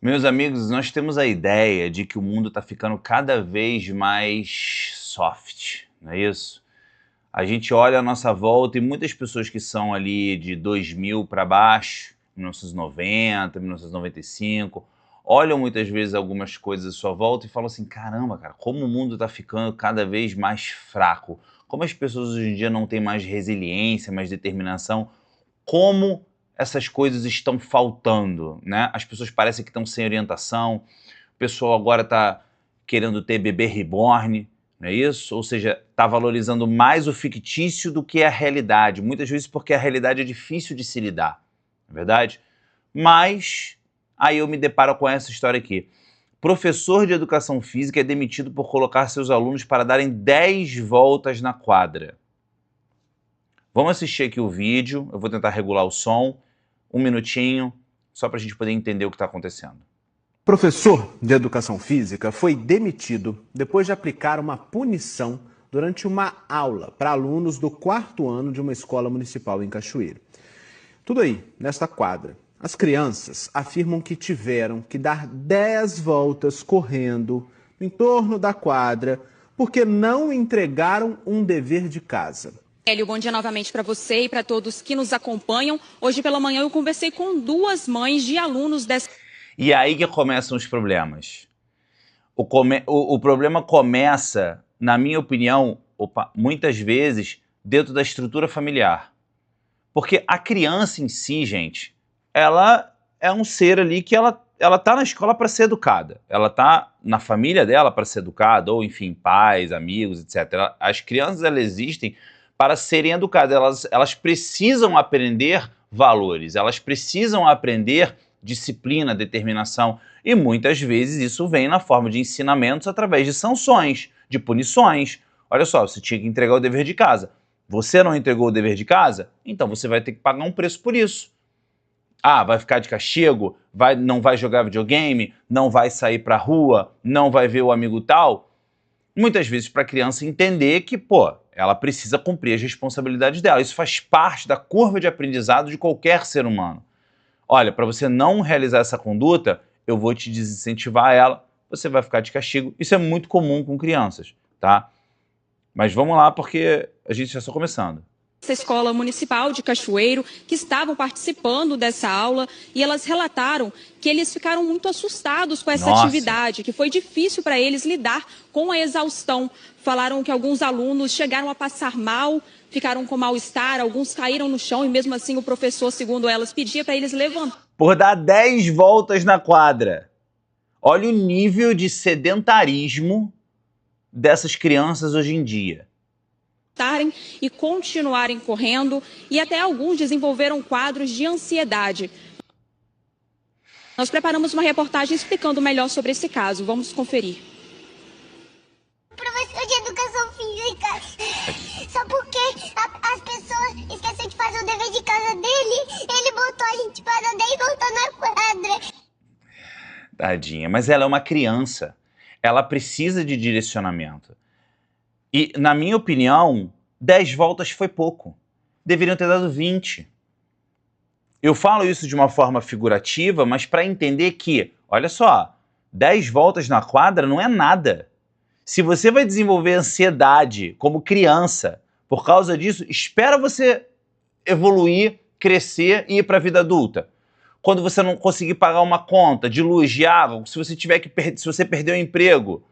Meus amigos, nós temos a ideia de que o mundo está ficando cada vez mais soft, não é isso? A gente olha à nossa volta e muitas pessoas que são ali de 2000 para baixo, 1990, 1995, olham muitas vezes algumas coisas à sua volta e falam assim: caramba, cara, como o mundo está ficando cada vez mais fraco, como as pessoas hoje em dia não têm mais resiliência, mais determinação, como essas coisas estão faltando, né? As pessoas parecem que estão sem orientação, o pessoal agora está querendo ter bebê reborn, não é isso? Ou seja, está valorizando mais o fictício do que a realidade, muitas vezes porque a realidade é difícil de se lidar, não é verdade? Mas aí eu me deparo com essa história aqui. Professor de educação física é demitido por colocar seus alunos para darem 10 voltas na quadra. Vamos assistir aqui o vídeo, eu vou tentar regular o som, um minutinho, só para a gente poder entender o que está acontecendo. Professor de educação física foi demitido depois de aplicar uma punição durante uma aula para alunos do 4º ano de uma escola municipal em Cachoeiro. Tudo aí, nesta quadra. As crianças afirmam que tiveram que dar 10 voltas correndo em torno da quadra porque não entregaram um dever de casa. Hélio, bom dia novamente para você e para todos que nos acompanham. Hoje pela manhã eu conversei com duas mães de alunos dessa... E aí que começam os problemas. O problema começa, na minha opinião, muitas vezes, dentro da estrutura familiar. Porque a criança em si, gente, ela é um ser ali que ela tá na escola para ser educada. Ela tá na família dela para ser educada, ou enfim, pais, amigos, etc. As crianças, elas existem para serem educadas. Elas precisam aprender valores, elas precisam aprender disciplina, determinação. E muitas vezes isso vem na forma de ensinamentos através de sanções, de punições. Olha só, você tinha que entregar o dever de casa. Você não entregou o dever de casa? Então você vai ter que pagar um preço por isso. Ah, vai ficar de castigo? Não vai jogar videogame? Não vai sair pra rua? Não vai ver o amigo tal? Muitas vezes para a criança entender que, ela precisa cumprir as responsabilidades dela. Isso faz parte da curva de aprendizado de qualquer ser humano. Olha, para você não realizar essa conduta, eu vou te desincentivar ela, você vai ficar de castigo. Isso é muito comum com crianças, tá? Mas vamos lá, porque a gente está só começando. Essa escola municipal de Cachoeiro, que estavam participando dessa aula, e elas relataram que eles ficaram muito assustados com essa atividade, que foi difícil para eles lidar com a exaustão. Falaram que alguns alunos chegaram a passar mal, ficaram com mal-estar, alguns caíram no chão e mesmo assim o professor, segundo elas, pedia para eles levantar. Por dar 10 voltas na quadra. Olha o nível de sedentarismo dessas crianças hoje em dia. E continuarem correndo, e até alguns desenvolveram quadros de ansiedade. Nós preparamos uma reportagem explicando melhor sobre esse caso. Vamos conferir. Professor de educação física, só porque as pessoas esqueceram de fazer o dever de casa dele, ele botou a gente para dar 10 voltas na quadra. Tadinha, mas ela é uma criança. Ela precisa de direcionamento. E, na minha opinião, 10 voltas foi pouco. Deveriam ter dado 20. Eu falo isso de uma forma figurativa, mas para entender que, olha só, 10 voltas na quadra não é nada. Se você vai desenvolver ansiedade como criança, por causa disso, espera você evoluir, crescer e ir para a vida adulta. Quando você não conseguir pagar uma conta de luz, de água, se você perdeu o emprego,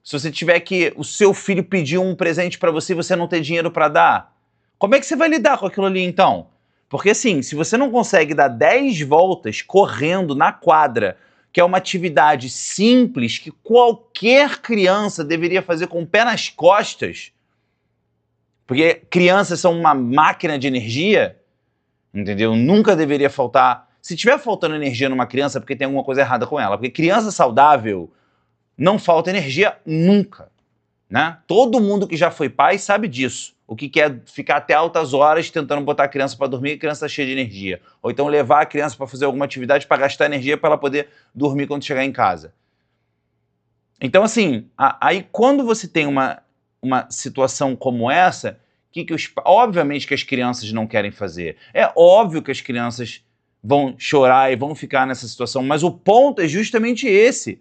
se você tiver que o seu filho pedir um presente para você e você não ter dinheiro para dar, como é que você vai lidar com aquilo ali então? Porque assim, se você não consegue dar 10 voltas correndo na quadra, que é uma atividade simples que qualquer criança deveria fazer com o pé nas costas, porque crianças são uma máquina de energia, entendeu? Nunca deveria faltar. Se tiver faltando energia numa criança, é porque tem alguma coisa errada com ela. Porque criança saudável não falta energia nunca, né? Todo mundo que já foi pai sabe disso. O que é ficar até altas horas tentando botar a criança para dormir e a criança tá cheia de energia. Ou então levar a criança para fazer alguma atividade para gastar energia para ela poder dormir quando chegar em casa. Então, assim, aí quando você tem uma situação como essa, obviamente que as crianças não querem fazer. É óbvio que as crianças vão chorar e vão ficar nessa situação, mas o ponto é justamente esse.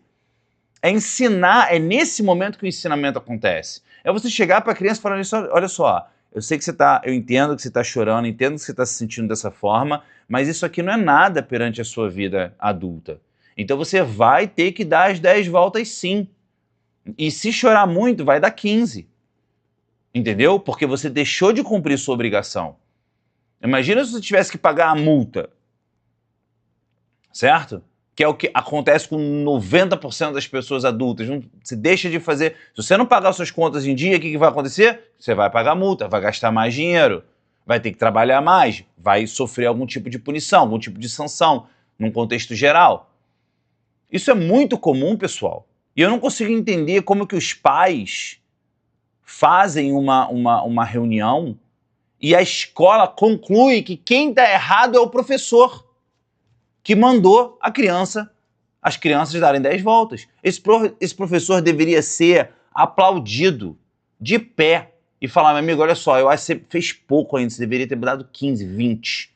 É ensinar, é nesse momento que o ensinamento acontece. É você chegar para a criança e falar, olha só, eu sei que eu entendo que você está chorando, entendo que você está se sentindo dessa forma, mas isso aqui não é nada perante a sua vida adulta. Então você vai ter que dar as 10 voltas sim. E se chorar muito, vai dar 15. Entendeu? Porque você deixou de cumprir sua obrigação. Imagina se você tivesse que pagar a multa. Certo? Que é o que acontece com 90% das pessoas adultas. Você deixa de fazer... Se você não pagar suas contas em dia, o que vai acontecer? Você vai pagar multa, vai gastar mais dinheiro, vai ter que trabalhar mais, vai sofrer algum tipo de punição, algum tipo de sanção, num contexto geral. Isso é muito comum, pessoal. E eu não consigo entender como que os pais fazem uma reunião e a escola conclui que quem está errado é o professor que mandou as crianças darem 10 voltas. Esse professor deveria ser aplaudido de pé e falar, meu amigo, olha só, eu acho que você fez pouco ainda, você deveria ter dado 15, 20.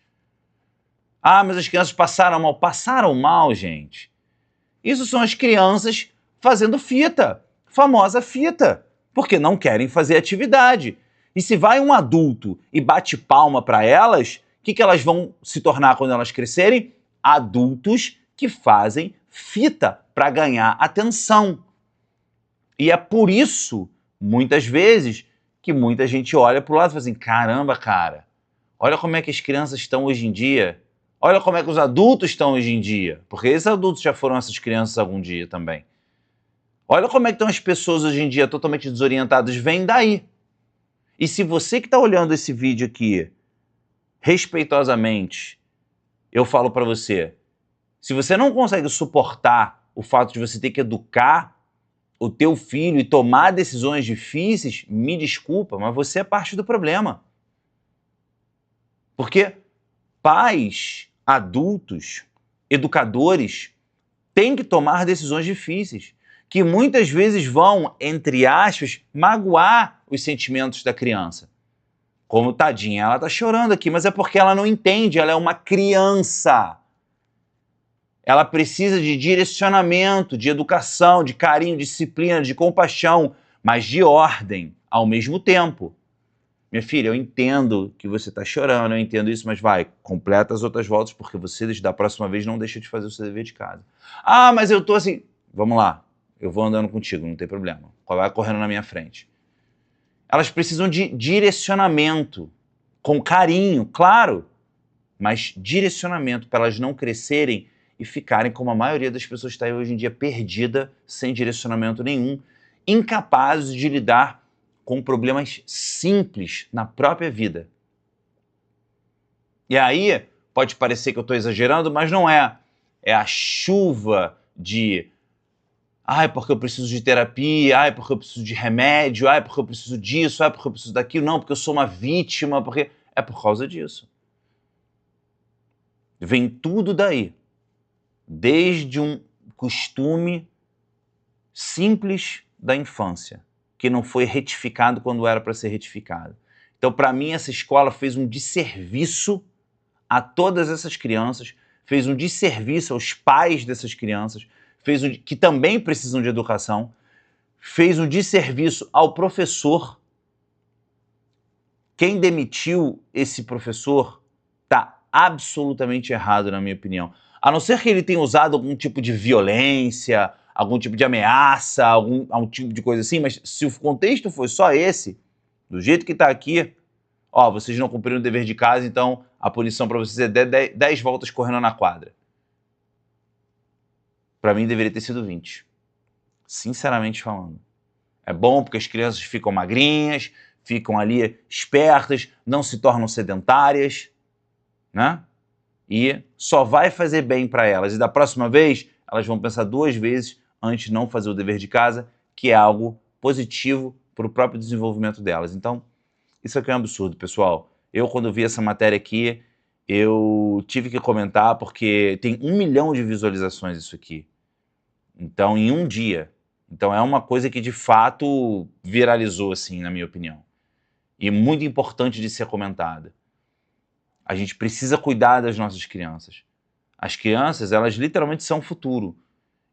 Ah, mas as crianças passaram mal. Passaram mal, gente. Isso são as crianças fazendo fita, famosa fita, porque não querem fazer atividade. E se vai um adulto e bate palma para elas, o que elas vão se tornar quando elas crescerem? Adultos que fazem fita para ganhar atenção. E é por isso, muitas vezes, que muita gente olha para o lado e fala assim, caramba, cara, olha como é que as crianças estão hoje em dia, olha como é que os adultos estão hoje em dia, porque esses adultos já foram essas crianças algum dia também. Olha como é que estão as pessoas hoje em dia totalmente desorientadas, vem daí. E se você que está olhando esse vídeo aqui, respeitosamente, eu falo para você, se você não consegue suportar o fato de você ter que educar o teu filho e tomar decisões difíceis, me desculpa, mas você é parte do problema. Porque pais, adultos, educadores, têm que tomar decisões difíceis, que muitas vezes vão, entre aspas, magoar os sentimentos da criança. Como, tadinha, ela tá chorando aqui, mas é porque ela não entende, ela é uma criança. Ela precisa de direcionamento, de educação, de carinho, de disciplina, de compaixão, mas de ordem ao mesmo tempo. Minha filha, eu entendo que você está chorando, eu entendo isso, mas vai, completa as outras voltas, porque você, da próxima vez, não deixa de fazer o seu dever de casa. Ah, mas eu tô assim... Vamos lá, eu vou andando contigo, não tem problema. Vai correndo na minha frente. Elas precisam de direcionamento, com carinho, claro, mas direcionamento para elas não crescerem e ficarem como a maioria das pessoas está aí hoje em dia, perdida, sem direcionamento nenhum, incapazes de lidar com problemas simples na própria vida. E aí, pode parecer que eu estou exagerando, mas não é. É a chuva de... Ai, porque eu preciso de terapia, ai, porque eu preciso de remédio, ai, porque eu preciso disso, ai, porque eu preciso daquilo, não, porque eu sou uma vítima, porque... É por causa disso. Vem tudo daí. Desde um costume simples da infância, que não foi retificado quando era para ser retificado. Então, para mim, essa escola fez um desserviço a todas essas crianças, fez um desserviço aos pais dessas crianças, que também precisam de educação, fez um desserviço ao professor. Quem demitiu esse professor está absolutamente errado, na minha opinião. A não ser que ele tenha usado algum tipo de violência, algum tipo de ameaça, algum tipo de coisa assim, mas se o contexto foi só esse, do jeito que está aqui, ó, vocês não cumpriram o dever de casa, então a punição para vocês é 10 voltas correndo na quadra. Para mim deveria ter sido 20. Sinceramente falando. É bom porque as crianças ficam magrinhas, ficam ali espertas, não se tornam sedentárias, né? E só vai fazer bem para elas. E da próxima vez, elas vão pensar 2 vezes antes de não fazer o dever de casa, que é algo positivo para o próprio desenvolvimento delas. Então, isso aqui é um absurdo, pessoal. Eu, quando vi essa matéria aqui, eu tive que comentar, porque tem 1 milhão de visualizações isso aqui. Então, em um dia. Então, é uma coisa que, de fato, viralizou, assim, na minha opinião. E muito importante de ser comentada. A gente precisa cuidar das nossas crianças. As crianças, elas literalmente são o futuro.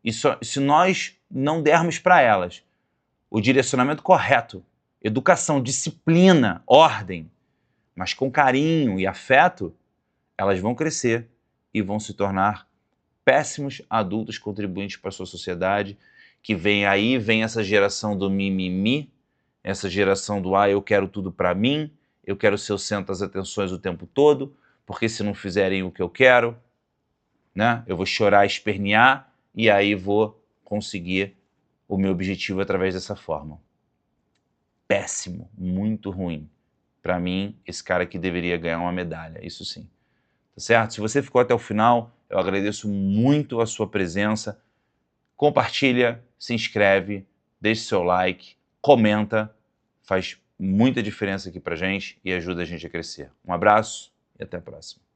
E se nós não dermos para elas o direcionamento correto, educação, disciplina, ordem, mas com carinho e afeto, elas vão crescer e vão se tornar péssimos adultos contribuintes para a sua sociedade, que vem essa geração do mimimi, essa geração do eu quero tudo para mim, eu quero ser o centro das atenções o tempo todo, porque se não fizerem o que eu quero, né, eu vou chorar, espernear, e aí vou conseguir o meu objetivo através dessa forma. Péssimo, muito ruim. Para mim, esse cara aqui deveria ganhar uma medalha, isso sim. Tá certo? Se você ficou até o final, eu agradeço muito a sua presença. Compartilha, se inscreve, deixe seu like, comenta, faz muita diferença aqui pra gente e ajuda a gente a crescer. Um abraço e até a próxima.